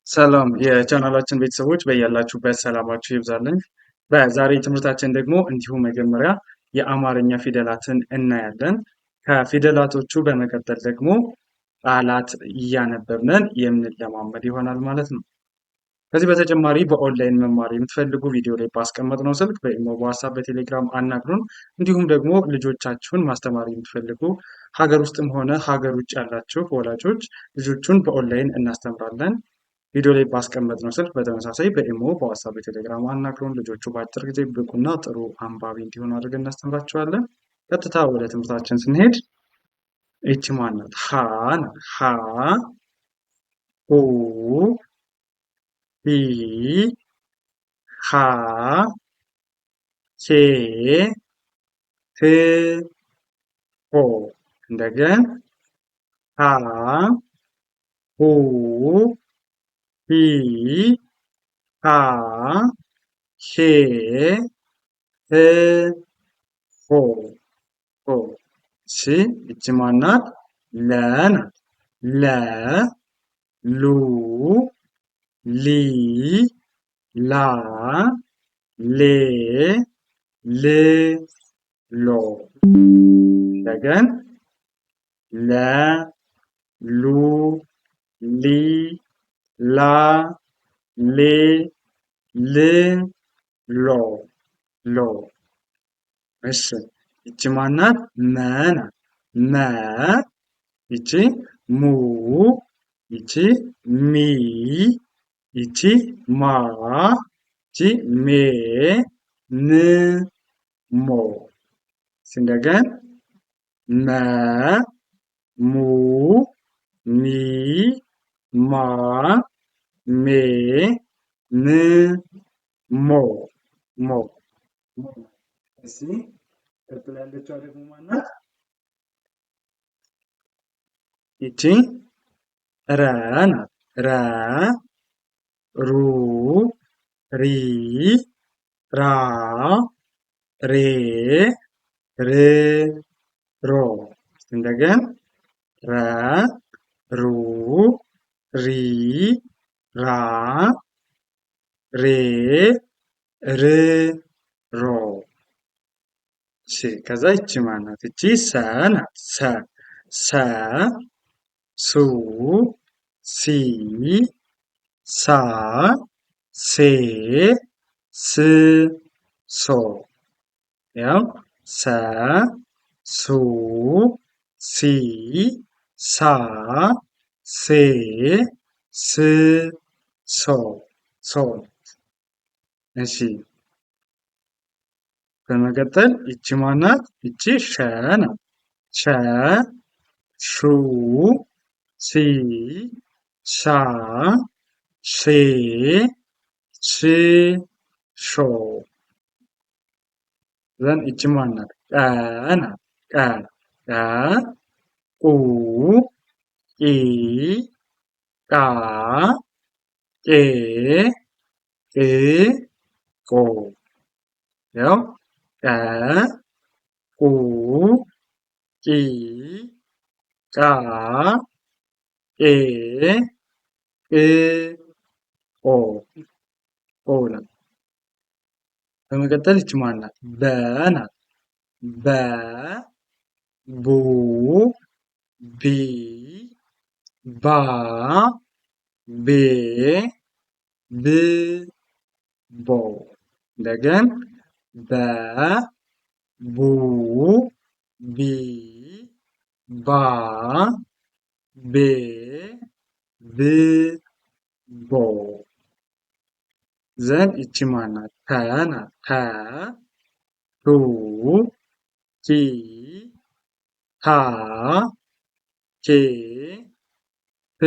ሰላም የቻናላችን ቤተሰቦች በያላችሁበት ሰላማችሁ ይብዛልኝ። በዛሬ ትምህርታችን ደግሞ እንዲሁ መጀመሪያ የአማርኛ ፊደላትን እናያለን። ከፊደላቶቹ በመቀጠል ደግሞ ቃላት እያነበብን የምንለማመድ ይሆናል ማለት ነው። ከዚህ በተጨማሪ በኦንላይን መማር የምትፈልጉ ቪዲዮ ላይ ባስቀመጥነው ስልክ በኢሞ፣ በዋትስአፕ፣ በቴሌግራም አናግሩን። እንዲሁም ደግሞ ልጆቻችሁን ማስተማር የምትፈልጉ ሀገር ውስጥም ሆነ ሀገር ውጭ ያላችሁ ወላጆች ልጆቹን በኦንላይን እናስተምራለን። ቪዲዮ ላይ ባስቀመጥነው ስልክ በተመሳሳይ በኢሞ፣ በዋትስአፕ፣ በቴሌግራም አናግሩን። ልጆቹ በአጭር ጊዜ ብቁና ጥሩ አንባቢ እንዲሆኑ አድርገን እናስተምራቸዋለን። ቀጥታ ወደ ትምህርታችን ስንሄድ ይቺ ማን ናት? ሀ ናት። ሀ ሁ ሂ ሃ ሄ ህ ሆ። እንደገን ሃ ሁ ሂ ሃ ሄ ህ ሆ ሆ። እሺ ይቺ ማን ናት? ለ ናት። ለ ሉ ሊ ላ ሌ ል ሎ። እንደገን ለ ሉ ሊ ላ ሌ ል ሎ ሎ። እሺ ይቺ ማን ናት? መ ናት። መ ይቺ ሙ ይቺ ሚ ይቺ ማ ይቺ ሜ ን ሞ። እንደገን መ ሙ ሚ ማ ሜ ን ሞ ሞ። እዚህ ቀጥላ ያለችው ደግሞ ማን ናት? ይቺ ረ ናት። ረ ሩ ሪ ራ ሬ ር ሮ። እንደገን ረ ሩ ሪ ራ ሬ ር ሮ። እሺ ከዛ ይቺ ማን ናት? ይቺ ሰ ናት። ሰ ሰ ሱ ሲ ሳ ሴ ስ ሶ። ያው ሰ ሱ ሲ ሳ ሴ ስ ሶ ሶ። እሺ በመቀጠል ይቺ ማን ናት? ይቺ ሸ ናት። ሸ ሹ ሲ ሻ ሼ ሽ ሾ። ዘን ይቺ ማን ናት? ቀ ናት። ቀ ቀ ቁ ቂ ቃ ቄ ቅ ቆ። ያው ቀ ቁ ቂ ቃ ቄ ቅ ቆ ቆ ናት። በመቀጠል ይቺ ማን ናት? በ ናት። በ ቡ ቢ ባ ቤ ብ ቦ። እንደገን በ ቡ ቢ ባ ቤ ብ ቦ። ዘን ይቺ ማን ናት? ተ ናት። ተ ቱ ቲ ታ ኬ ህ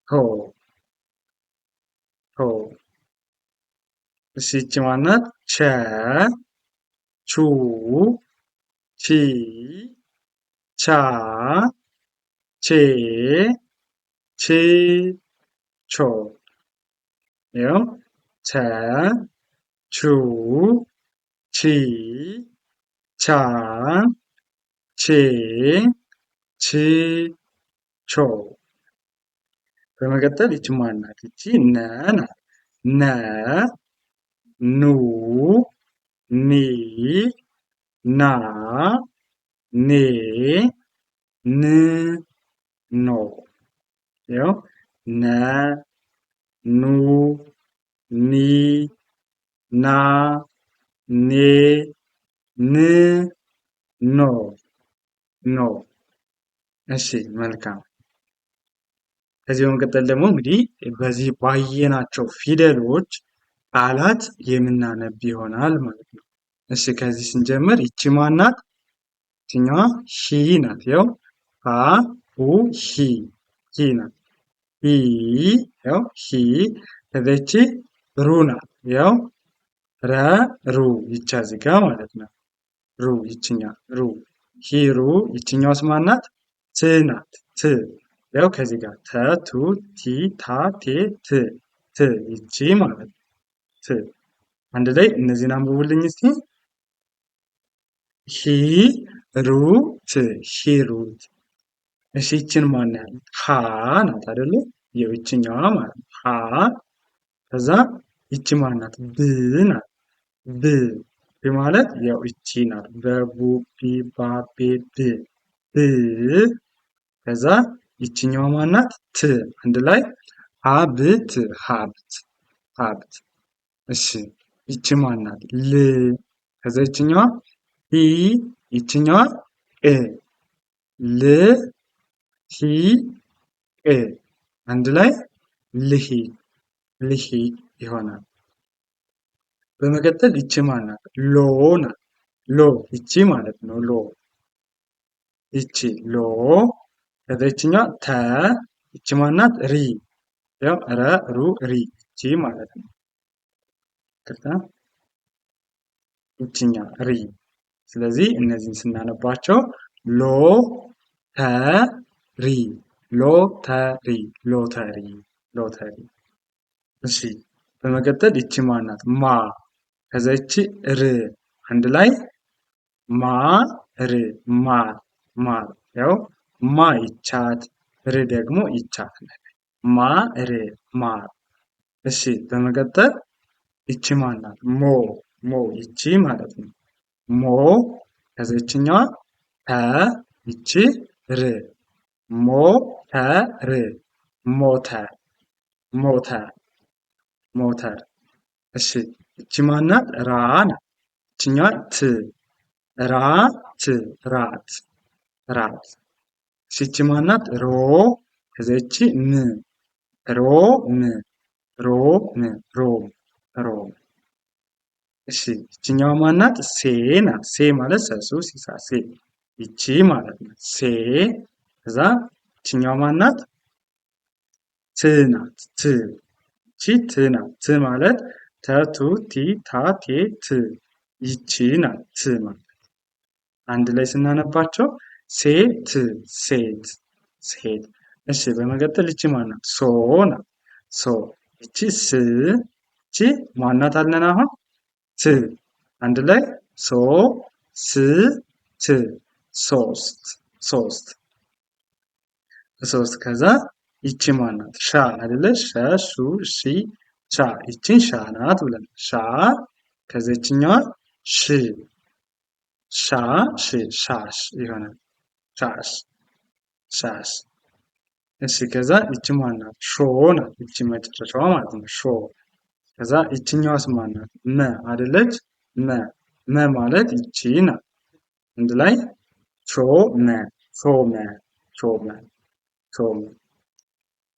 ሆ ሆ። እሺ ይቺ ማን ናት? ቸ ቹ ቺ ቻ ቼ ቺ ቾ። ያው ቸ ቹ ቺ ቻ ቼ ቺ ቾ። በመቀጠል ይቺ ማን ናት? ይቺ ነ ናት። ነ ኑ ኒ ና ኔ ን ኖ። ያው ነ ኑ ኒ ና ኔ ን ኖ ኖ። እሺ መልካም። ከዚህ በመቀጠል ደግሞ እንግዲህ በዚህ ባየናቸው ፊደሎች ቃላት የምናነብ ይሆናል ማለት ነው። እሺ ከዚህ ስንጀምር ይቺ ማን ናት? ይችኛዋ ሂ ናት። ያው ሀ ሁ ሂ ሂ ናት። ሂ ያው ሂ። ከዚች ሩ ናት። ያው ረ ሩ ይቻ እዚህ ጋ ማለት ነው። ሩ ይችኛ ሩ ሂሩ። ይችኛውስ ማን ናት? ት ናት። ት ያው ከዚህ ጋር ተ ቱ ቲ ታ ቴ ት ት ይቺ ማለት ነው። ት አንድ ላይ እነዚህን አንብቡልኝ እስቲ። ሂ ሩ ት ሂሩት። እሺ ይችን ማን ያሉት? ሀ ናት አይደለ? ይችኛዋ ማለት ነው። ሀ ከዛ ይቺ ማን ናት? ብ ናት። ብ ማለት ያው ይቺ ናት። በቡ ቢ ባ ቤ ብ ብ ከዛ ይችኛዋ ማን ናት? ት አንድ ላይ ሀብት ሀብት ሀብት። እሺ ይቺ ማን ናት? ል ከዛ ይችኛዋ ሂ ይችኛዋ ቅ ል ሂ ቅ አንድ ላይ ልሂቅ ልሂቅ ይሆናል። በመቀጠል ይቺ ማን ናት? ሎ ናት። ሎ ይቺ ማለት ነው። ሎ ይቺ ሎ ከዛ ይችኛዋ ተ ይቺ ማን ናት? ሪ ያው ረ ሩ ሪ ይቺ ማለት ነው። ከዛ ይችኛ ሪ። ስለዚህ እነዚህን ስናነባቸው ሎ ተ ሪ ሎተሪ ሎተሪ ሎተሪ። እሺ በመቀጠል ይቺ ማን ናት? ማ ከዛ ይቺ ር አንድ ላይ ማ ር ማር ማር። ያው ማ ይቻት ር ደግሞ ይቻት ማ ር ማር። እሺ በመቀጠል ይቺ ማን ናት? ሞ ሞ ይቺ ማለት ነው። ሞ ከዛ ይችኛዋ ተ ይቺ ር ሞተር ሞተር ሞተር ሞተር። እሺ እቺ ማን ናት? ራ ናት። እቺኛዋ ት ራት ራት ራት። እሺ እቺ ማን ናት? ሮ ከዛ ይቺ ም ሮም ሮም ሮም ሮም። እሺ እቺኛዋ ማን ናት? ሴ ናት። ሴ ማለት ሰሱ ሲሳ ሴ ይቺ ማለት ነው። ሴ ከዛ ይችኛዋ ማን ናት? ት ናት። ት ይቺ ት ናት። ት ማለት ተ ቱ ቲ ታ ቴ ት ይቺ ናት። ት ማለት አንድ ላይ ስናነባቸው ሴት ሴት ሴት። እሺ በመቀጠል ይቺ ማን ናት? ሶ ናት። ሶ ይቺ ስ ይቺ ማን ናት አለን አሁን? ት አንድ ላይ ሶ ስ ት ሶስት ሶስት ሶስት። ከዛ ይቺ ማን ናት? ሻ አይደለ? ሸ ሹ ሺ ሻ ይቺን ሻ ናት ብለን ሻ ከዛ ይችኛዋ ሽ ሻ ሽ ሻሽ ይሆናል። ሻሽ ሻሽ። እሺ ከዛ ይቺ ማን ናት? ሾ ናት። ይቺ መጨረሻዋ ማለት ነው። ሾ ከዛ ይችኛዋስ ማን ናት? መ አይደለች? መ መ ማለት ይቺ ናት። አንድ ላይ ሾመ ሾመ ሾመ ሾመ።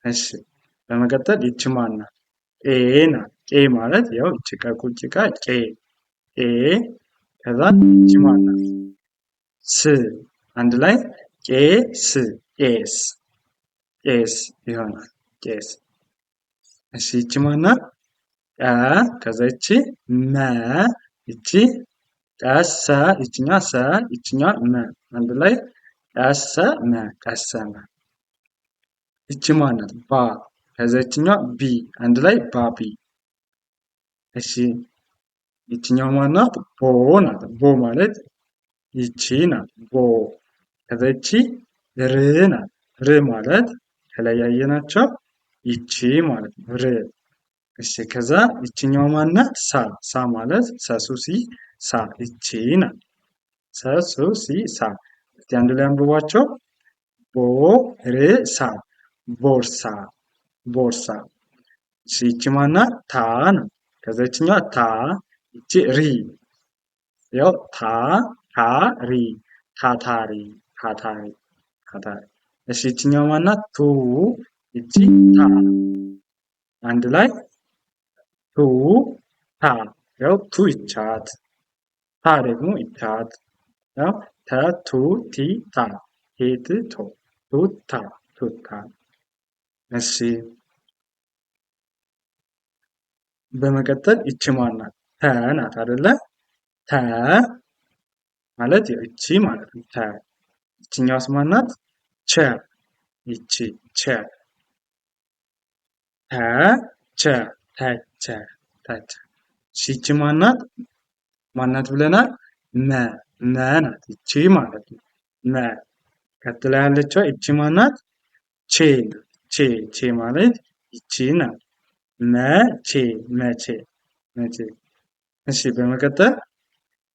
እሺ በመቀጠል ይቺ ማን ናት? ቄ ናት። ቄ ማለት ያው ይቺ ከቁጭ ቃ ቄ ቄ ከዛ ይቺ ማን ናት? ስ አንድ ላይ ቄስ ቄስ ቄስ ይሆናል። ቄስ። እሺ ይቺ ማን ናት? ቀ ከዛ ይቺ መ ይቺ ቀሰ ይችኛ ሰ ይችኛ መ አንድ ላይ ቀሰመ ቀሰመ። ይቺ ማን ናት? ባ ከዛ ይችኛ ቢ አንድ ላይ ባቢ። እሺ ይችኛው ማን ናት? ቦ ናት። ቦ ማለት ይቺ ናት። ቦ ከዛ ይቺ ር ናት። ር ማለት ከላይ ያየናቸው ይቺ ማለት ነው ር። እሺ ከዛ ይችኛዋ ማናት? ሳ። ሳ ማለት ሰሱሲ ሳ ይቺ ናት። ሰሱሲ ሳ። እስቲ አንድ ላይ አንብቧቸው። ቦርሳ ቦርሳ ቦርሳ። እሺ ይቺ ማናት? ታ ነው። ከዛ ይችኛዋ ታ ይቺ ሪ ያው ታታሪ ታታሪ ታታሪ ታታሪ። እሺ ይችኛዋ ማናት? ቱ ይቺ ታ አንድ ላይ ቱ ታ ያው ቱ ይቻት ታ ደግሞ ይቻት ያው ተቱ ቲ ታ ሄት ቶ ቱታ ቱታ። እሺ በመቀጠል ይቺ ማናት? ተ ናት አይደለ? ተ ማለት ይቺ ማለት ነው። ተ ይችኛዋስ ማናት? ቸ ይቺ ቸ ተ ቸ ተቸ ተቸ። ይቺ ማናት? ማናት ብለናል? መ መ ናት ይቺ ማለት ነው። መ ቀጥላ ያለችው ይቺ ማናት? ቼ ቼ ቼ ማለት ይቺ ናት። መቼ መቼ መቼ። እሺ በመቀጠል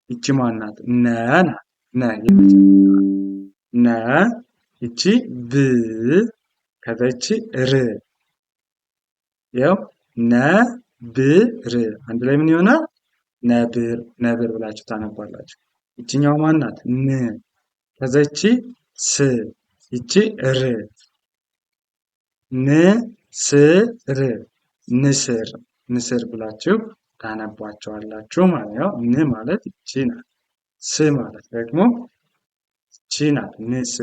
ይቺ ማናት? ነ ናት። ነ የመጀመሪያዋ ነ ይቺ ብ ከዛ ይቺ ር ያው ነብር አንድ ላይ ምን ይሆናል? ነብር ነብር ብላችሁ ታነባላችሁ። ይቺኛው ማናት? ን ከዛ ይቺ ስ ይቺ ር ንስር ንስር ንስር ብላችሁ ታነቧቸዋላችሁ ማለት ነው። ን ማለት ይቺ ናት። ስ ማለት ደግሞ ይቺ ናት። ንስ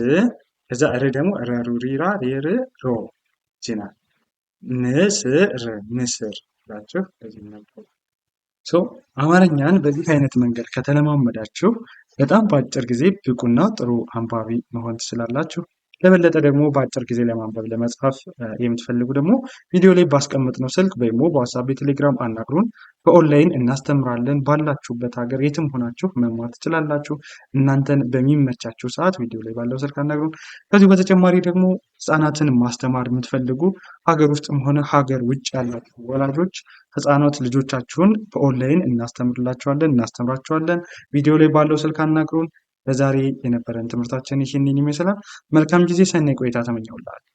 ከዛ ር ደግሞ ረሩሪራ ሬር ሮ ይቺ ናት። ንስር ንስር ብላችሁ በዚህ ነበር። አማርኛን በዚህ አይነት መንገድ ከተለማመዳችሁ በጣም በአጭር ጊዜ ብቁና ጥሩ አንባቢ መሆን ትችላላችሁ። ለበለጠ ደግሞ በአጭር ጊዜ ለማንበብ ለመጻፍ የምትፈልጉ ደግሞ ቪዲዮ ላይ ባስቀመጥነው ስልክ በኢሞ በዋትስአፕ በቴሌግራም አናግሩን። በኦንላይን እናስተምራለን። ባላችሁበት ሀገር የትም ሆናችሁ መማር ትችላላችሁ። እናንተን በሚመቻችሁ ሰዓት ቪዲዮ ላይ ባለው ስልክ አናግሩን። ከዚሁ በተጨማሪ ደግሞ ህጻናትን ማስተማር የምትፈልጉ ሀገር ውስጥም ሆነ ሀገር ውጭ ያላችሁ ወላጆች ህጻናት ልጆቻችሁን በኦንላይን እናስተምርላችኋለን፣ እናስተምራችኋለን። ቪዲዮ ላይ ባለው ስልክ አናግሩን። ለዛሬ የነበረን ትምህርታችን ይህንን ይመስላል። መልካም ጊዜ፣ ሰናይ ቆይታ ተመኘሁላችሁ።